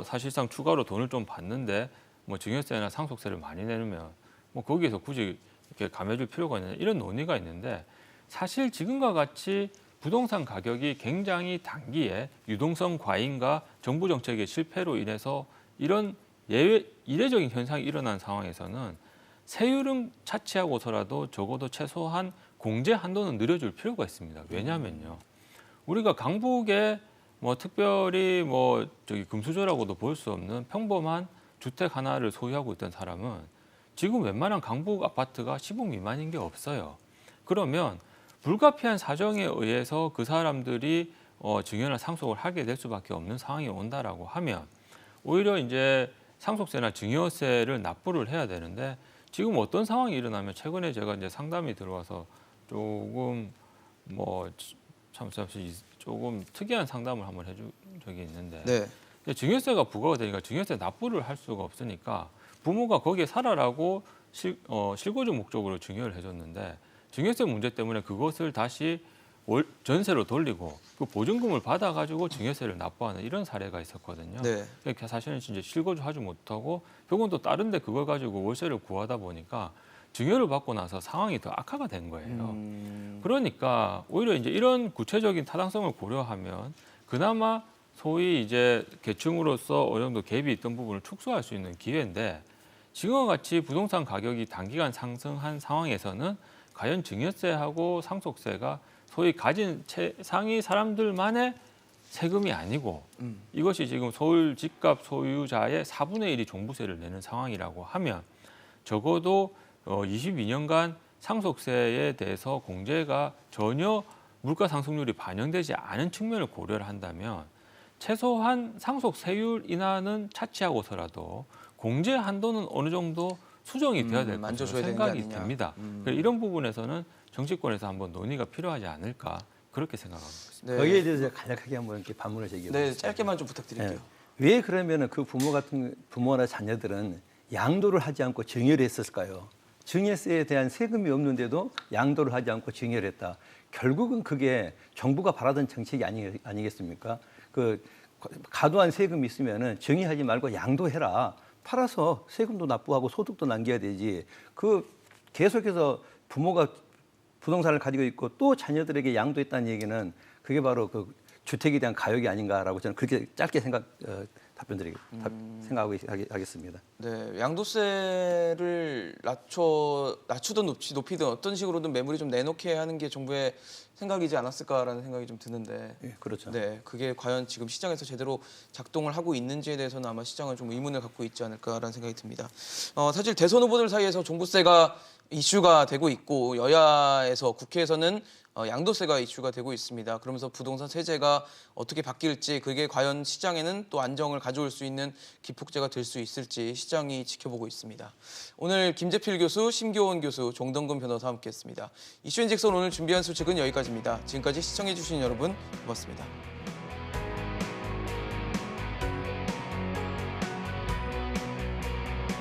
사실상 추가로 돈을 좀 받는데 뭐 증여세나 상속세를 많이 내면 뭐 거기에서 굳이 이렇게 감해줄 필요가 있느냐 이런 논의가 있는데 사실 지금과 같이 부동산 가격이 굉장히 단기에 유동성 과잉과 정부 정책의 실패로 인해서 이런 이례적인 현상이 일어난 상황에서는 세율은 차치하고서라도 적어도 최소한 공제 한도는 늘려줄 필요가 있습니다. 왜냐하면요, 우리가 강북에 뭐 특별히 뭐 저기 금수저라고도 볼 수 없는 평범한 주택 하나를 소유하고 있던 사람은 지금 웬만한 강북 아파트가 10억 미만인 게 없어요. 그러면 불가피한 사정에 의해서 그 사람들이 증여나 상속을 하게 될 수밖에 없는 상황이 온다라고 하면 오히려 이제 상속세나 증여세를 납부를 해야 되는데 지금 어떤 상황이 일어나면 최근에 제가 이제 상담이 들어와서 조금 조금 특이한 상담을 한번 해준 적이 있는데 네. 증여세가 부과가 되니까 증여세 납부를 할 수가 없으니까 부모가 거기에 살아라고 실거주 목적으로 증여를 해줬는데 증여세 문제 때문에 그것을 다시 전세로 돌리고 그 보증금을 받아가지고 증여세를 납부하는 이런 사례가 있었거든요. 네. 그러니까 사실은 진짜 실거주하지 못하고 결국은 또 다른데 그걸 가지고 월세를 구하다 보니까 증여를 받고 나서 상황이 더 악화가 된 거예요. 그러니까 오히려 이제 이런 구체적인 타당성을 고려하면 그나마 소위 이제 계층으로서 어느 정도 갭이 있던 부분을 축소할 수 있는 기회인데 지금과 같이 부동산 가격이 단기간 상승한 상황에서는 과연 증여세하고 상속세가 소위 가진 최상위 사람들만의 세금이 아니고 이것이 지금 서울 집값 소유자의 4분의 1이 종부세를 내는 상황이라고 하면 적어도 22년간 상속세에 대해서 공제가 전혀 물가 상승률이 반영되지 않은 측면을 고려를 한다면 최소한 상속세율 인하는 차치하고서라도 공제 한도는 어느 정도 수정이 돼야 될 것으로 생각이 듭니다. 이런 부분에서는 정치권에서 한번 논의가 필요하지 않을까 그렇게 생각하고 있습니다. 네. 거기에 대해서 간략하게 한번 이렇게 반문을 제기해보겠습니다. 네, 짧게만 좀 부탁드릴게요. 왜 그러면은 그 부모나 자녀들은 양도를 하지 않고 증여를 했을까요? 증여세에 대한 세금이 없는데도 양도를 하지 않고 증여를 했다. 결국은 그게 정부가 바라던 정책이 아니겠습니까? 그 과도한 세금이 있으면은 증여하지 말고 양도해라. 팔아서 세금도 납부하고 소득도 남겨야 되지. 그 계속해서 부모가 부동산을 가지고 있고 또 자녀들에게 양도했다는 얘기는 그게 바로 그 주택에 대한 가역이 아닌가라고 저는 그렇게 짧게 생각하고 하겠습니다. 네, 양도세를 낮추든 높이든 어떤 식으로든 매물이 좀 내놓게 하는 게 정부의 생각이지 않았을까라는 생각이 좀 드는데. 예, 그렇죠. 네, 그게 과연 지금 시장에서 제대로 작동을 하고 있는지에 대해서는 아마 시장은 좀 의문을 갖고 있지 않을까라는 생각이 듭니다. 사실 대선 후보들 사이에서 종부세가 이슈가 되고 있고 여야에서 국회에서는 양도세가 이슈가 되고 있습니다. 그러면서 부동산 세제가 어떻게 바뀔지 그게 과연 시장에는 또 안정을 가져올 수 있는 기폭제가 될 수 있을지 시장이 지켜보고 있습니다. 오늘 김재필 교수, 심교원 교수, 종덕근 변호사와 함께했습니다. 이슈앤직선 오늘 준비한 소식은 여기까지입니다. 지금까지 시청해주신 여러분 고맙습니다.